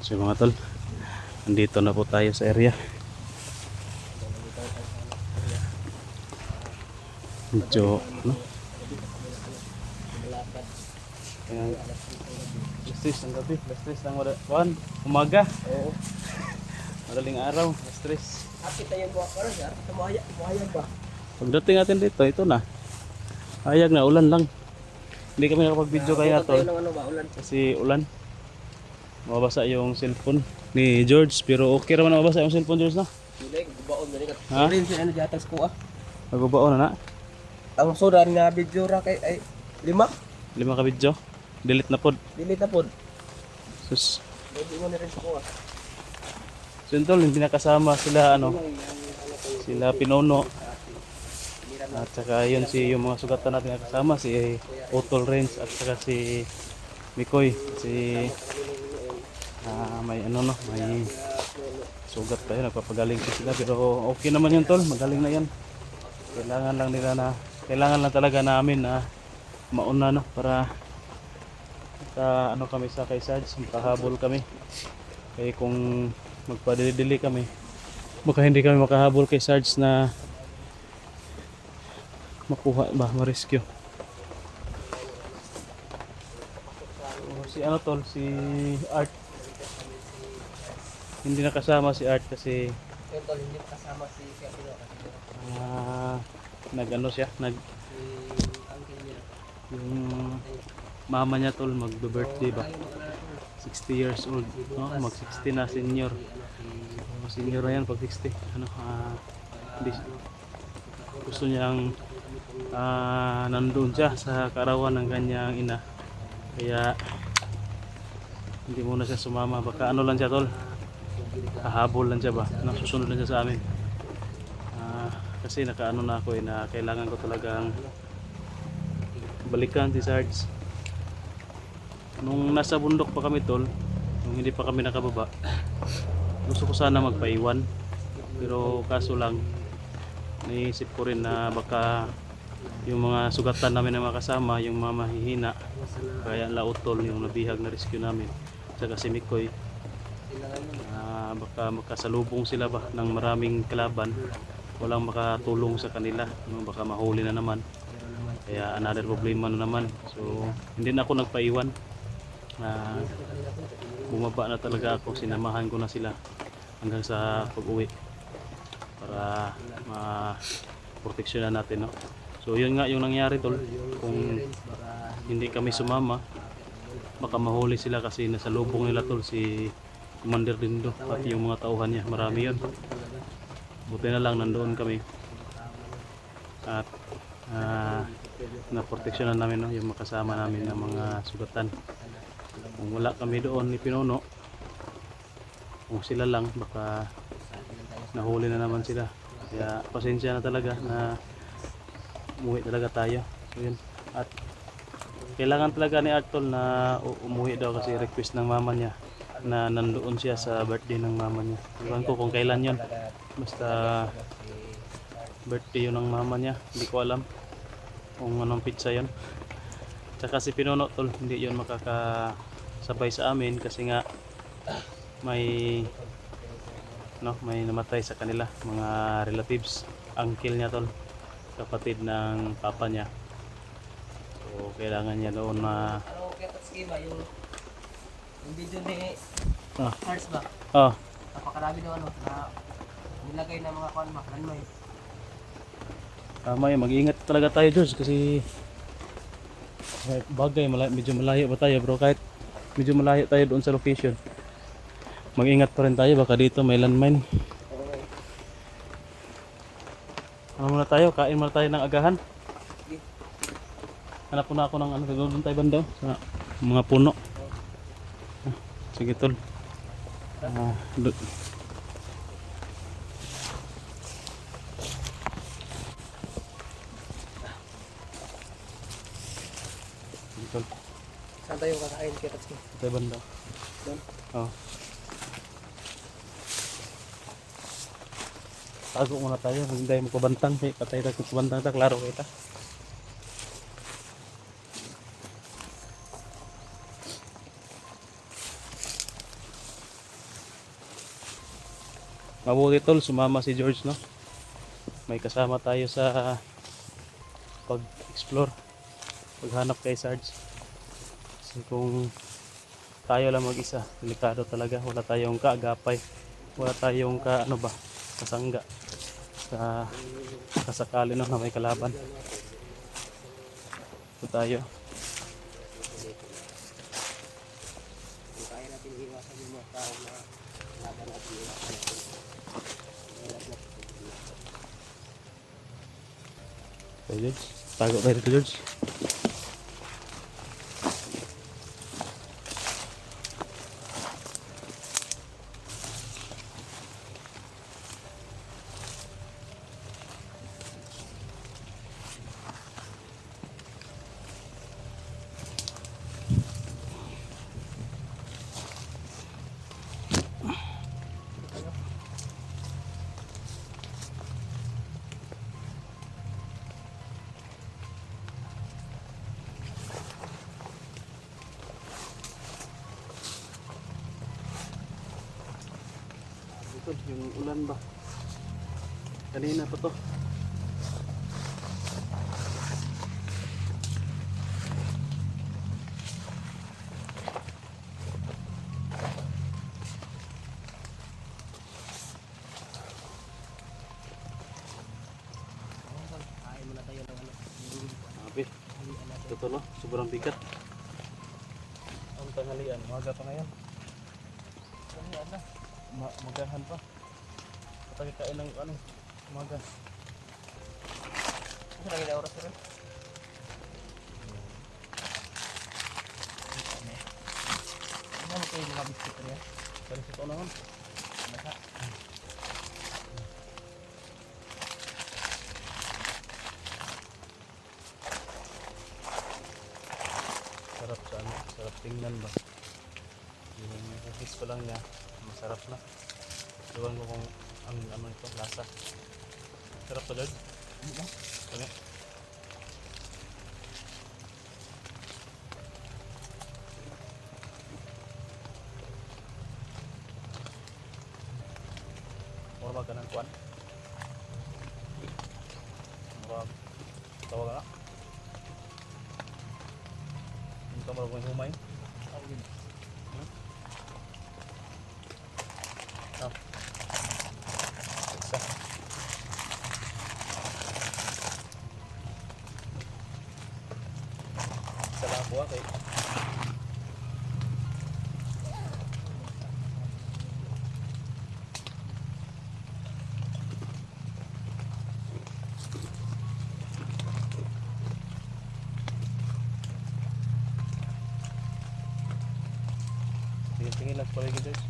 So mga tol, nandito na po tayo sa area. Medyo ano? Ayan. Alas 3 ng gabi, alas 3 ng umaga. Oo. Madaling araw, alas 3. Kapit tayo buwan pa rin, sir. Tumahayan ba? Pagdating natin dito, ito na. Hayag na, ulan lang. Hindi kami nakapag-video kaya tol. Kasi ulan. Mababasa yung cellphone ni George. Pero okay naman na mabasa yung cellphone, George, na? Hindi, gubaon na rin. Ha? Rin siya ano diatas ko ah. Magbabaon na na. Ang soda nga video ra kay ay 5. 5 ka video. Delete na pod. Delete na pod. Sus. Hindi mo na rin sa kuha. So yun tol, hindi nakasama sila ano. Sila Pinono. At saka yun yung mga sugatan natin nakasama. Si Otol Renz at saka si Mikoy. Si may ano no, may sugat pa yun, nagpapagaling pa sila, pero okay naman yun tol, magaling na yan. Kailangan lang talaga namin na mauna no, para ano kami sa kay Sarge, makahabol kami. Kaya kung magpadili-dili kami, baka hindi kami makahabol kay Sarge na makuha ba, ma-rescue. Si ano tol, si Art, hindi nakasama si Art kasi Ito hindi kasama si Kapilo kasi nag-ano siya, yung mama niya tol magbe-birthday ba, 60 years old, no? Mag 60 na, senior. Senior na yan pag 60 ano, hindi, gusto niyang nandun siya sa kaarawan ng kanyang ina, kaya hindi muna siya sumama. Baka ano lang siya tol, hahabol lang siya ba, susunod lang siya sa amin. Kasi nakaano na ako na kailangan ko talagang balikan si Sarge. Nung nasa bundok pa kami tol, nung hindi pa kami nakababa, gusto ko sana magpaiwan, pero kaso lang naisip ko rin na baka yung mga sugatan namin na makasama, yung mga mahihina, kaya Lautol yung nabihag na rescue namin, saka si Mikoy, baka makasalubong sila ba ng maraming kalaban, walang makatulong sa kanila, no? Baka mahuli na naman, kaya another problema na naman. So hindi na ako nagpaiwan, bumaba na talaga ako, sinamahan ko na sila hanggang sa pag-uwi para ma-proteksyonan natin, no? So yun nga yung nangyari tol, kung hindi kami sumama baka mahuli sila kasi nasa lubong nila tol si Commander Dindo pati yung mga tauhan niya, marami yun. Buti na lang nandoon kami at na-proteksyonan namin, no, yung makasama namin ng mga sugatan. Kung wala kami doon ni Pinono, kung sila lang, baka nahuli na naman sila. Kaya pasensya na talaga na umuwi talaga tayo. So yun. At kailangan talaga ni Artol na umuwi daw kasi request ng mama niya na nandoon siya sa birthday ng mama niya. Iwan ko kung kailan yun, basta birthday yun ng mama niya, hindi ko alam kung anong pizza yun. Tsaka si Pinono tol, hindi yun makakasabay sa amin kasi nga may namatay sa kanila mga relatives, uncle niya tol, kapatid ng papa niya. So kailangan niya doon na Ano kaya ta schema yung video ni Sarge ba? Napakarami daw ano na nilagay na mga kuan ba, landmine. tama yun, mag-iingat talaga tayo George kasi bagay medyo malayo pa tayo bro, kahit medyo malayo tayo doon sa location, mag-ingat pa rin tayo, baka dito may landmine. Ano muna tayo, kain muna tayo ng agahan. Hanap po na ako ng ano, doon tayo banda sa mga puno. Sige tol. Tol. Saan tayo kakain kaya Tatsuki? Tayo banda. Doon? Oo. Tago muna tayo, hindi tayo magpabantang. Patay tayo magpabantang, klaro kita. Mabuti tol, sumama si George, no? May kasama tayo sa pag-explore, paghanap kay Sarge. Kasi kung tayo lang mag-isa, delikado talaga. Wala tayong kaagapay, wala tayong ano ba, kasangga sa kasakali no, na may kalaban. Ito tayo. Kung kaya natin iwasan yung mga tao na laban natin iwasan natin. Tayo George, tago tayo dito George. Yung ulan ba? Kanina pa to. Kain muna tayo ng ano. Sabi, ito no, sobrang bigat. Ang tanghalian, umaga pa ngayon. Tanghalian na. Magahan pa. Patay kain ng ano, umaga. Ano lagi na oras rin? Ano kayo mga biscuit rin? Pero sa ito naman. Nasa. Sarap sa ano, sarap tingnan ba. Yung hagis ko lang niya, masarap na. Iwan ko kung ang ano ito, lasa. Sarap to Lord. Ano? Mura ka ng kuwan? Mura, tawag ka? Hindi ka marunong humay? Ang yun. Ah. Isa. Isa lang po okay. Tingin-tingin lang pala yung guys.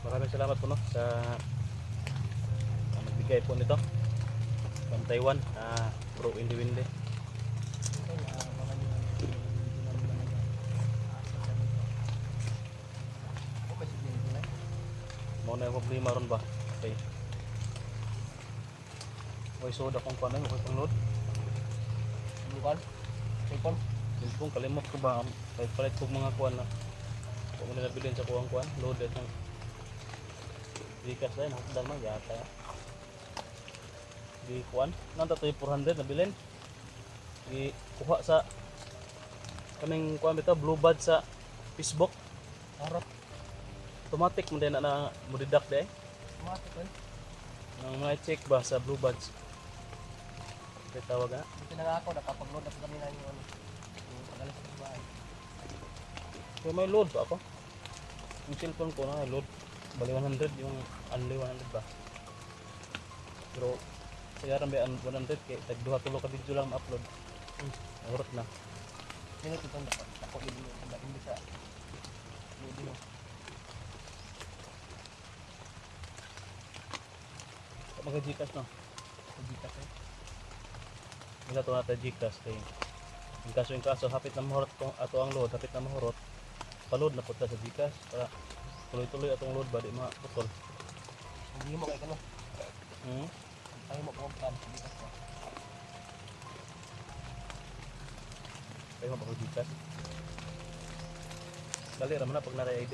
Maraming salamat po no sa nagbigay po nito from Taiwan, Bro Windy Windy. Mau na yung problema ron ba? Okay. May soda kung paano yung pang load. Bukan? Cellphone? Yung kalimot ko ba palit ko mga kuan na kung nila bilhin sa kuwang loaded ng dikas na yun, hakdan man yata di kuan nanta to 400 na bilhin di kuha sa kaming kuan bitaw blue badge sa Facebook harap automatic mo din na mo deduct de Automatic eh. nang mga check ba sa blue badge kaya tawag na Dito na nga ako, nakapag-load na po kanina yung ano. Yung pag-alas ko sa bahay. kaya may load pa ako yung cellphone ko na load bali 100 yung only 100 ba pero sayaran ba 100 kaya tagduha tulo ka video lang ma-upload urot na Sino ito itong dapat? Ako hindi sa load mo. mga Gcash no Pagbitas eh. wala ito natin Gcash kaya yung kaso hapit na mahurot ato ang load hapit na mahurot pa-load na punta sa Gcash para tuloy-tuloy atong load ba di maputol Hindi mo kay kano. hmm? Ayaw mo pumuntan. Pagbitas ko. Kayo mapag-gikas. Dali raman na pag nara-ID.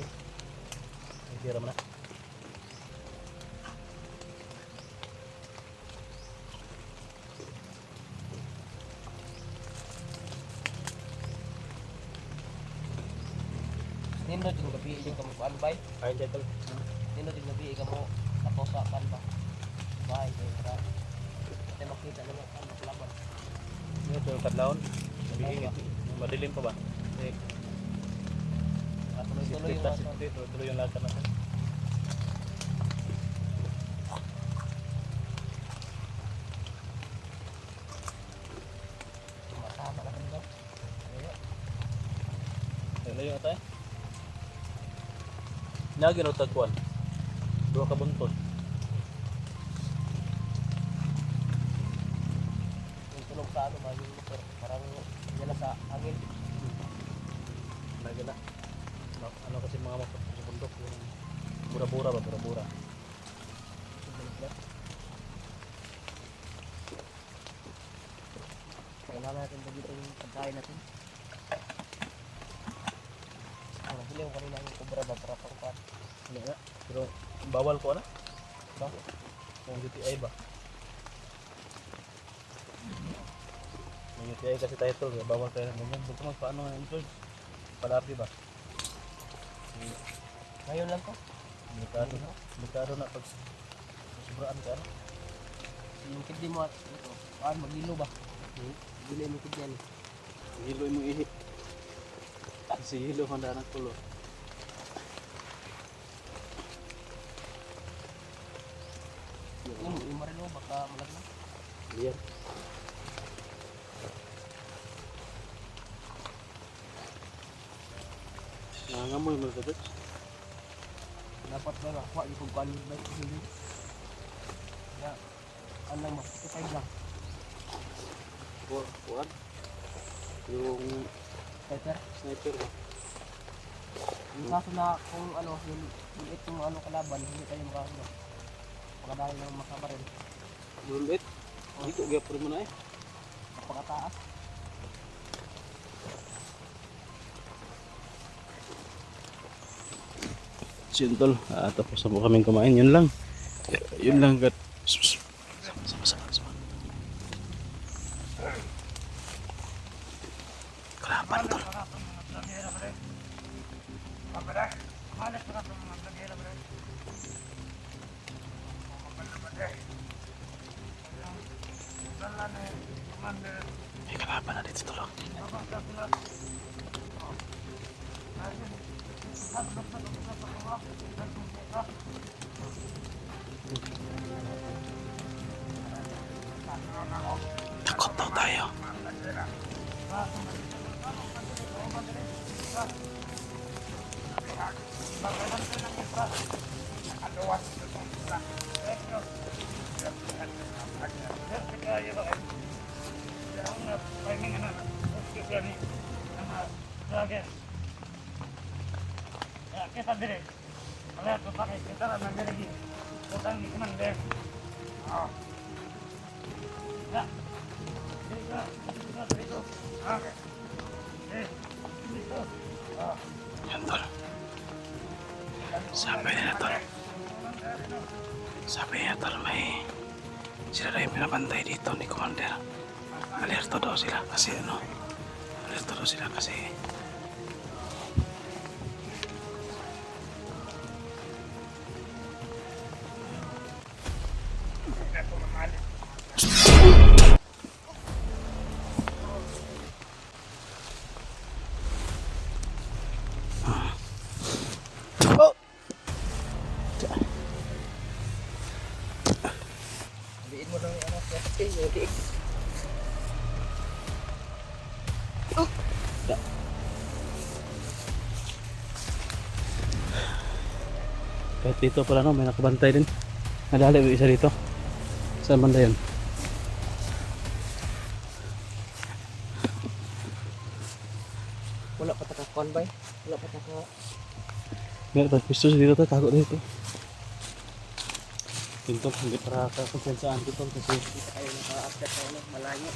ID raman na. Nino din gabi yung kamu kuan bay. Kain dyan tol. Nino din gabi kamu tapos sa pan ba. Bay kay para. Ate makita naman ang laban. Ito yung kadlaon. Nabiingit. Madilim pa ba? Eh, Tuloy-tuloy yung mga tuloy yung lakad natin. tama na rin ba? Ayun na yung atay. Nagin o tagkuan. Dua ka buntot. Yung tunog sa ano ba yung motor parang nila sa hangin. Nagin na. Ano kasi mga motor sa bundok. Yung bura-bura ba? Bura-bura. Kailangan natin ba dito yung pagkain natin? Ang nabili ko kanina yung kubra ba para pangkuhan. Ano nga? Pero bawal ko na. Ba? Kung UTI ba? May UTI kasi title. Bawal tayo ng ganyan. Buto mas paano nga ito? Palapi ba? Ngayon lang to. Delikado na. Delikado na pag sobraan ka. Yung kiddi mo at ito. Paan maglilo ba? Gila yung kiddi yan. Hilo mo ihi. Si hilo handa ng kulo. Yung marino baka malaglag. Liyan. Nangangamoy mo sa Dapat ba makuha yung kung paano ba ito hindi. Kaya, ano lang mas, ipay lang. Kuwan. Yung Sniper. sniper ba? Yung kaso na kung ano, yung itong ano kalaban, hindi tayo makakano. Makadali ng makabaril. Lulit. Dito gapon mo na eh. Napakataas. Sintol, tapos na po kaming kumain. Yun lang. Yun lang. Sama. Kalaban tol. May kalaban na dito tol. Takot daw tayo. Kita dire. Wala to pakai kita na nandiri. Utang ni commander. Ah. Ya. Dito. Ah. Dito. Ah. Yan tol. Sabi nila tol. Sabi niya tol may sila na yung pinapantay dito ni Commander. Alerto daw sila kasi ano. Alerto daw sila kasi Biin mo lang yung ano, yung diig. kahit dito pala no, may nakabantay din. Nadali yung isa dito. Saan banda yun? Wala pa takakuan ba? Wala pa taka. Meron pa pisto dito to, takot dito. Pinto, hindi para kakumpensaan dito kasi Kita kayo naka-after sa ano, malayo.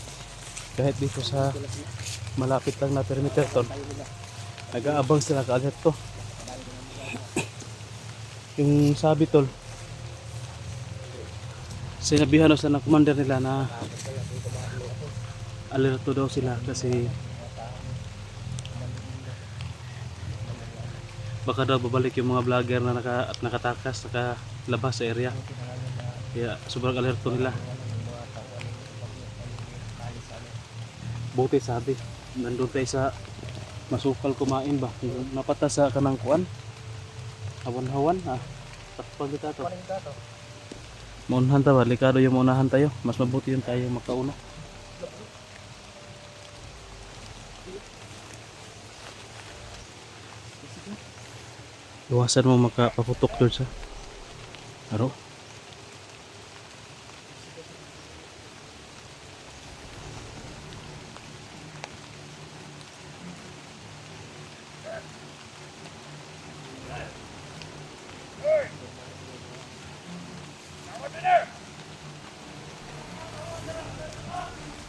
Kahit dito sa malapit lang na perimeter tol, nag-aabang sila ka-alerto. Yung sabi tol, sinabihan daw sa ng commander nila na alerto daw sila kasi baka daw babalik yung mga vlogger na nakatakas, nakalabas sa area. Kaya sobrang alerto nila. Buti sabi, nandun tayo sa masukal kumain ba? Yung napata sa kanang kuan. Hawan-hawan ah. Takpan kita to. Maunahan tayo, delikado yung maunahan tayo. Mas mabuti yung tayo makauna. Iwasan mo makapaputok doon sa aro.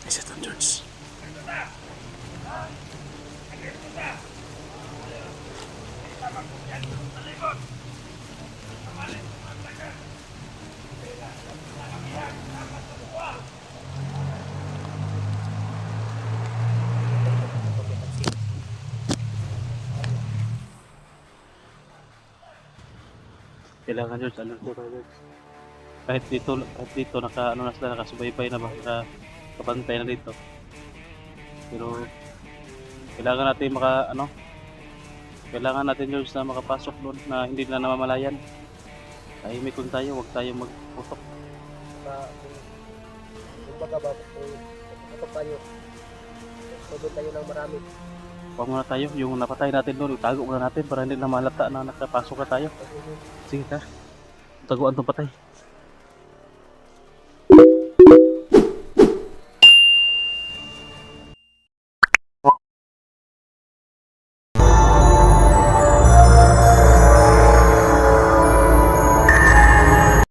Isa to George. Kailangan George, alerto tayo George. Kahit dito ano na sila, nakasubaybay na ba, nakabantay na dito. Pero kailangan natin kailangan natin George na makapasok doon na hindi na namamalayan. Tahimik kung tayo, huwag tayo magputok. Kumbaga ba, kung ito tayo, doon tayo ng marami. Huwag muna tayo, yung napatay natin doon, itago muna natin para hindi na malata na nakapasok na tayo. Sige ta, taguan itong patay.